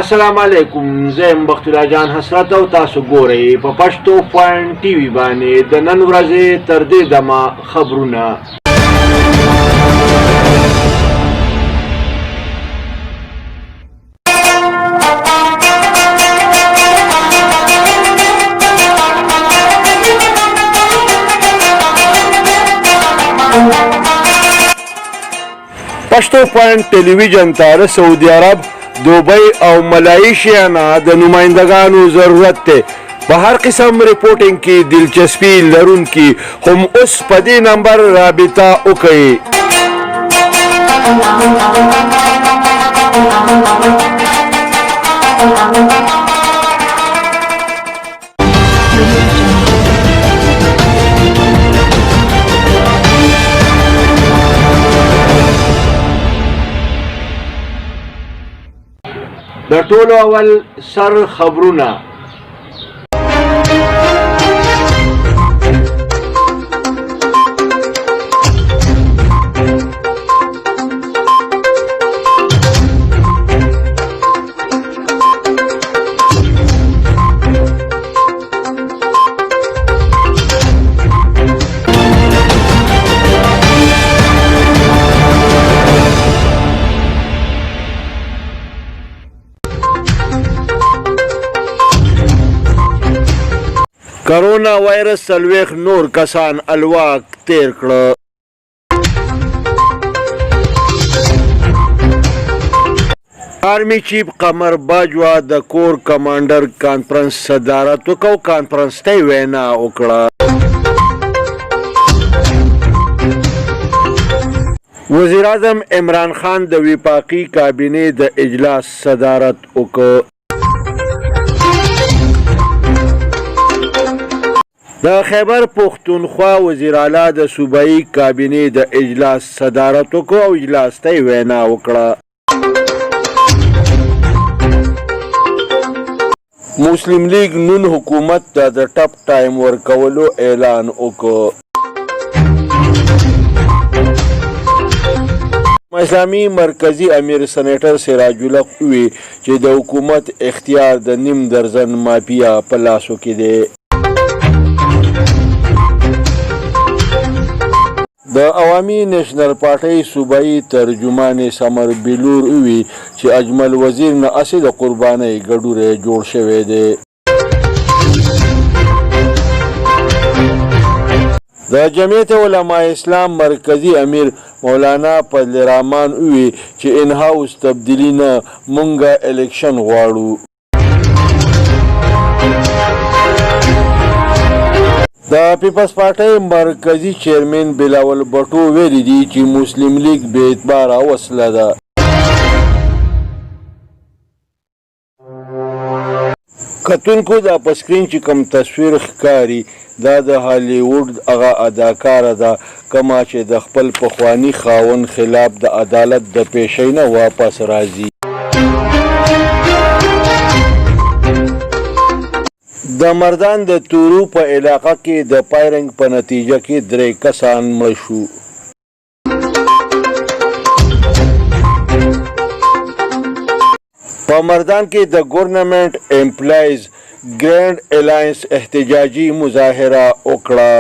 السلام علیکم. زه یم بخت الله جان حسرت او تاسو ګورئ په پښتو پوینټ ټي وي باندې د نن ورځې تر دې دمه خبرونه. پښتو پوینټ ټلویزیون ته سعودي عرب، دوبۍ او ملایشیا نه د نمایندګانو ضرورت دی. په هر قسم ریپورټینګ کې دلچسپي لرونکي هم اوس په دې نمبر رابطه وکړئ. د ټولو اول سر خبرونه. کرونا وایرس 40 نور کسان الواک تیر کړه. آرمی چیف قمر باجوا د کور کمانډر کانفرنس صدارت وکړ. کانفرنس ته وینا وکړه. وزیر اعظم عمران خان د وفاقي کابینې د اجلاس صدارت وکړ. د خیبر پختونخوا وزیر اعلی د صوبایي کابینې د اجلاس صدارت وکړ او اجلاس ته وینا وکړه. مسلم لیگ نون حکومت ته د ټپ ټایم ورکولو اعلان وکړ. اسلامي مرکزی امیر سینیټر سراج الحق وی چې د حکومت اختیار د نیم درزن مافیا په لاسو کې دی. د عوامي نیشنل پارټۍ صوبایي ترجمان سمر بلور وی چې اجمل وزیر نه اسې د قربانۍ ګډوری جوړ شوی دی. د جمعیت علماء اسلام مرکزی امیر مولانا فضل الرحمن وی چې ان هاوس تبدیلی نه مونږه الیکشن غواړو. د پیپلز پارټۍ مرکزی چیرمن بلاول بټو ویلي دي چې مسلم لیگ بې اعتباره وسله ده. کتونکو دا په سکرین چې کوم تصویر ښکاري دا د هالیوډ هغه اداکاره ده کومه چې د خپل پخواني خاوند خلاف د عدالت د پیشۍ نه واپس راځي. د مردان د تورو په علاقه کې د فایرنګ په نتیجه کې 3 کسان مړ شو. په مردان کې د ګورنمنت امپلایز ګرینډ الائنس احتجاجي مظاهره وکړه.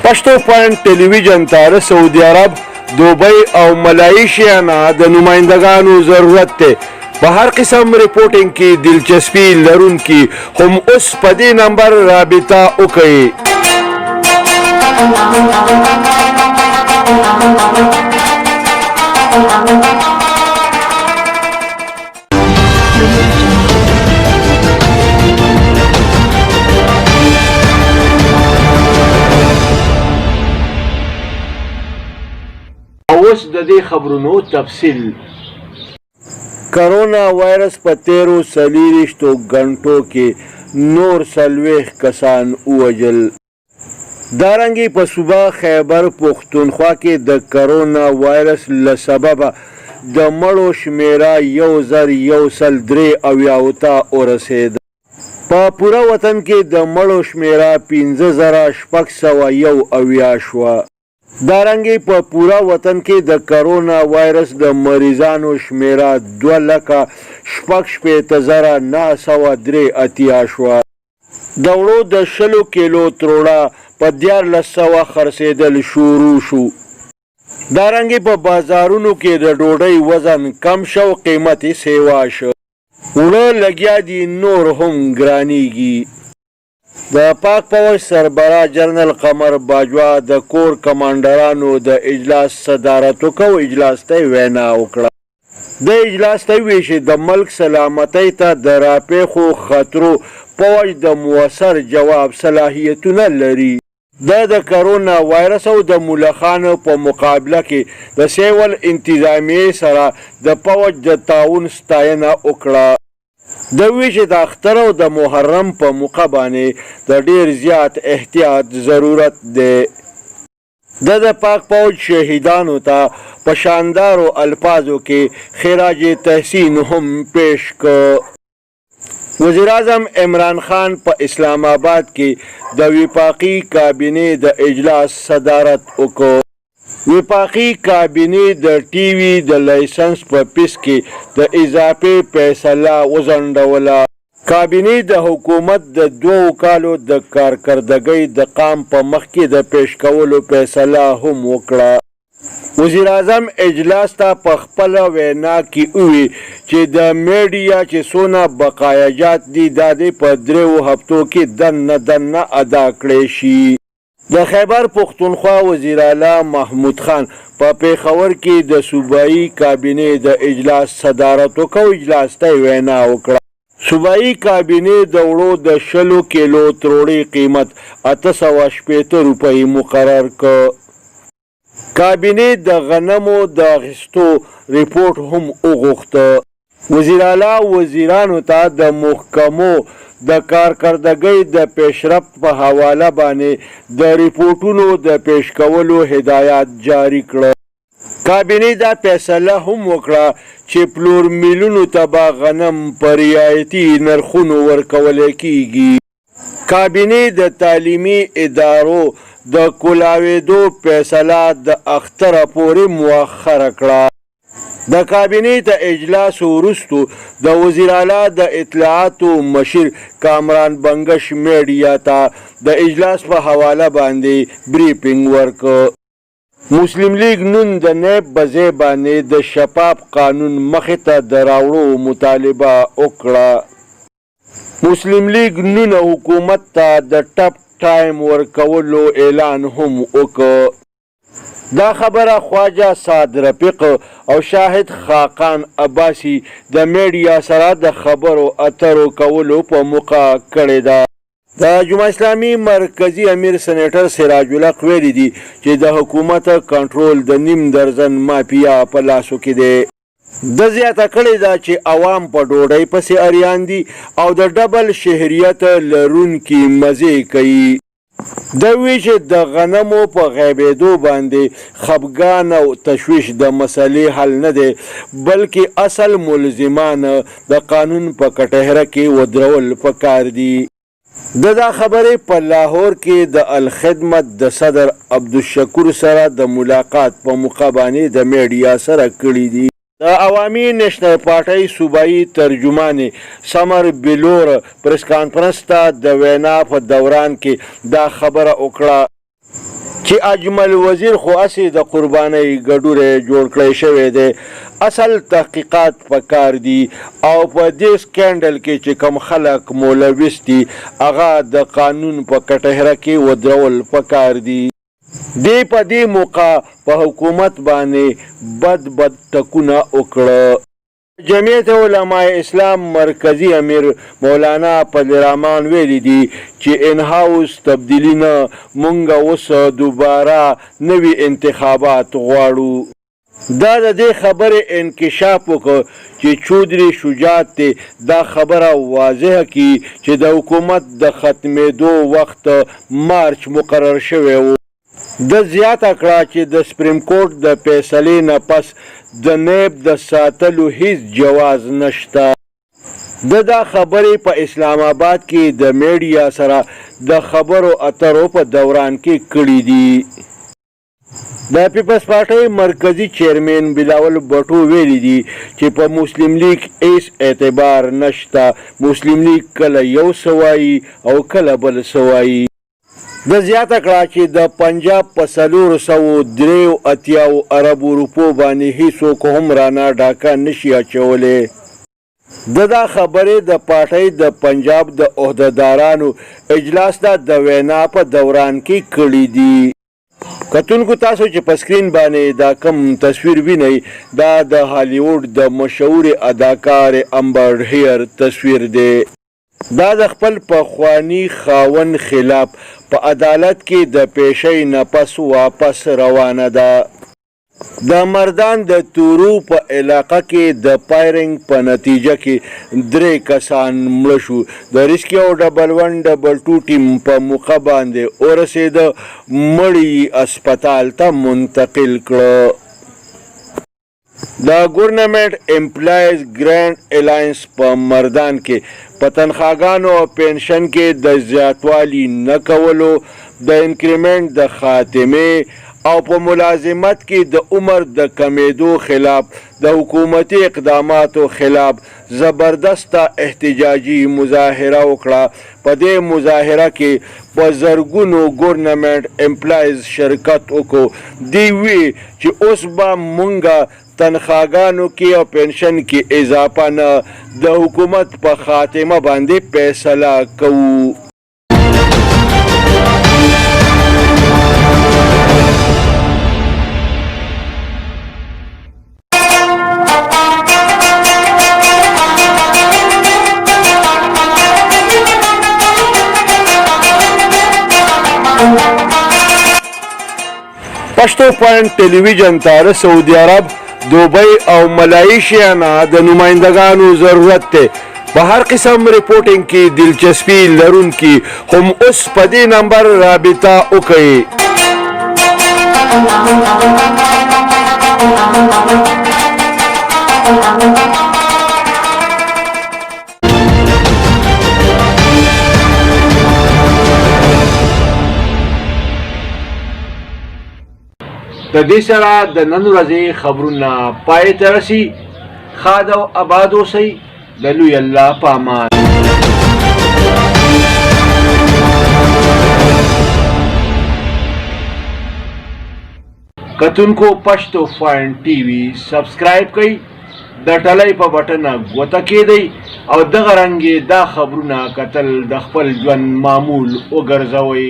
پښتو پوینټ ټلویزیون ته سعودي عرب، دوبۍ او ملایشیا نه د نمایندګانو ضرورت دی. په هر قسم ریپورټینګ کې دلچسپي لرونکي هم اوس په دې نمبر رابطه وکړئ. اوس د دې خبرونو تفصیل. کرونا وایرس په 13 غنټو کې نور 40 کسان ووژل. دارنګې په صوبه خیبر پښتونخوا کې د کرونا وایرس له سببه د مړو شمیره 1103 ته ورسېده. په پوره وطن کې د مړو شمیره 5601 شوه. دارنګې په پوره وطن کې د کرونا وایرس د مریضانو شمیره 2,60,903 شوه. د وړو د 20 کیلو تروړه په 1400 خرڅېدل شروع شو. دارنګې په بازارونو کې د ډوډۍ وزن کم شو، قیمت یې سیوا شو. وړه لګیا دي نور هم ګرانیږي. د پاک فوج سربراہ جنرال قمر باجوا د کور کمانډرانو د اجلاس صدارت وکړ. اجلاس ته وینا وکړه. د اجلاس ته وی چې د ملک سلامتۍ ته د راپېښو خطرو فوج د مؤثر جواب صلاحیتونه لري. د کرونا وایرس او د ملخانو په مقابله کې د سیول انتظامیې سره د فوج د تعاون ستاینه وکړه. د وی چې د اختر او د محرم په موقع باندې د ډیر زیات احتیاط ضرورت دی. د پاک فوج شهیدانو ته په شاندارو الفاظو کې خراج تحسین هم پیش کړ. وزیر اعظم عمران خان په اسلام آباد کې د وفاقي کابینې د اجلاس صدارت وکړ. وفاقي کابینې د ټي وي د لایسنس په فیس کې د اضافي فیصله وځنډوله. کابینې د حکومت د 2 کالو د کارکردګۍ د قام په مخ کې د پیش کولو فیصله هم وکړه. وزیر اعظم اجلاس ته په خپل وینا کې وویل چې د میډیا چې څونه بقایاجات دي دا په 3 هفتو کې دننه ادا کړی شي. د خیبر پښتونخوا وزیر اعلی محمود خان په پیښور کې د صوبایي کابینې د اجلاس صدارت وکړ. اجلاس ته وینا وکړه. صوبایي کابینې د وړو د 20 کیلو تروړې قیمت 880 روپۍ مقرر کړ. کابینې د غنمو د اخیستو ریپورټ هم وغوښته. وزیر اعلی وزیرانو ته د محکمو د کارکردګۍ د پیشرفت په حواله باندې د ریپورټونو د پیش کولو هدایات جاری کړه. کابینې دا فیصله هم وکړه چې پلور میلونو ته به غنم په رعایتي نرخونو ورکول کیږي. کابینې د تعلیمي ادارو د کولاوېدو فیصله د اختره پورې مؤخره کړه. د کابینې د اجلاس وروسته د وزیر اعلی د اطلاعاتو مشیر کامران بنگش میډیا ته د اجلاس په حواله باندې بریفینګ ورکړ. مسلم لیگ نن د نیب بځای باندې د شفاف قانون مخې ته د راوړو مطالبه وکړه. مسلم لیگ نن حکومت ته د ټپ ټایم ورکولو اعلان هم وکړ. دا خبره خواجه سعد رفیق او شاهد خاقان عباسی د میډیا سره د خبرو اترو کولو په موقع کړې ده. د جمهوریت اسلامي مرکزی امیر سېنیټر سراج الحق ویلي دي چې د حکومت کنټرول د نیم درجن مافیا په لاسو کې دی. د زیاته کړې ده چې عوام په ډوډۍ پسې اریان دي او د ډبل شهریت لرونکي مزې کوي. د وی چې د غنمو په غیبېدو باندې خفګان او تشویش د مسلې حل نه دی بلکې اصل ملزمان د قانون په کټهره کې ودرول پکار دي. دا خبرې په لاهور کې د الخدمت د صدر عبدالشکور سره د ملاقات په موقع باندې د میډیا سره کړي دي. د عوامي نېشنل پارټۍ صوبایي ترجمان سمر بلور پریس کانفرنس ته د وینا په دوران کې دا خبره وکړه چې اجمل وزیر خو اسې د قربانۍ ګډوره جوړ کړی شوی دی. اصل تحقیقات پکار دي او په دې سکینډل کې چې کم خلک مولوث دي هغه د قانون په کټهره کې ودرول پکار دي. دی په دې موقع په حکومت باندې بد ټکونه وکړه. جمعیت علماء اسلام مرکزی امیر مولانا فضل الرحمن ویلي دي چې ان هاوس تبدیلی نه مونږ اوس دوباره نوي انتخابات غواړو. دا د دې خبرې انکشاف وکړ چې چودري شجاعت ته دا خبره واضحه کی چې د حکومت د ختمېدو وخت مارچ مقرر شوی و. د زیاته کړه چې د سپریم کورټ د فیصلې نه پس د نیب د ساتلو هیڅ جواز نشته. دا خبرې په اسلام آباد کې د میډیا سره د خبرو اترو په دوران کې کړې دي. د پیپلز پارټۍ مرکزی چیرمن بلاول بټو ویلي دي چې په مسلم لیگ هیڅ اعتبار نشته. مسلم لیگ کله یو سوایي او کله بل سوایي. د زیاته کړه چې د پنجاب په 483 اربو روپو باندې هیڅوک هم رانه ډاکه نشي اچولی. دا خبرې د پارټۍ د پنجاب د عہدهدارانو اجلاس د وینا په دوران کې کړي دي. کتونکو تاسو چې په سکرین باندې دا کم تصویر وینئ دا د هالیوډ د مشهور اداکار امبر هیر تصویر دی. دا د خپل پخوانی خاوند خلاف په عدالت کې د پیشۍ نه پس واپس روانه ده. د مردان د تورو په علاقه کې د فایرنګ په نتیجه کې 3 کسان مړه شو. د ریسکیو 112 ټیم په موقع باندې ورسېده. مړي اسپتال ته منتقل کړه. د ګورنمنټ امپلایز ګرانډ الاینس په مردان کې په تنخواګانو او پنشن کې د زیاتوالي نه کولو، د انکریمنټ د خاتمې او په ملازمت کې د عمر د کمیدو خلاف د حکومتي اقداماتو خلاف زبردسته احتجاجي مظاهره وکړه. په دې مظاهره کې په زرګونو ګورنمنټ امپلایز شرکت وکړو. دی وی چې اوس به مونږه تنخواګانو کې او پنشن کې اضافه نه، د حکومت په خاتمه باندې فیصله کوو. پښتو پوینټ ټلویزیون ته سعودي عرب، دوبۍ او ملایشیا نه د نمایندګانو ضرورت دی. په هر قسم ریپورټینګ کې دلچسپي لرونکي هم اوس په دې نمبر رابطه وکړئ. د دې سره د نن ورځې خبرونه پای ته رسي. ښاد او آباد اوسئ. د لوی الله په امان. کتونکو پښتو پوینټ ټي وي سبسکرایب کړئ، د ټلۍ په بټنه ګوته کېدئ او دغه رنګې دا خبرونه کتل د خپل ژوند معمول وګرځوئ.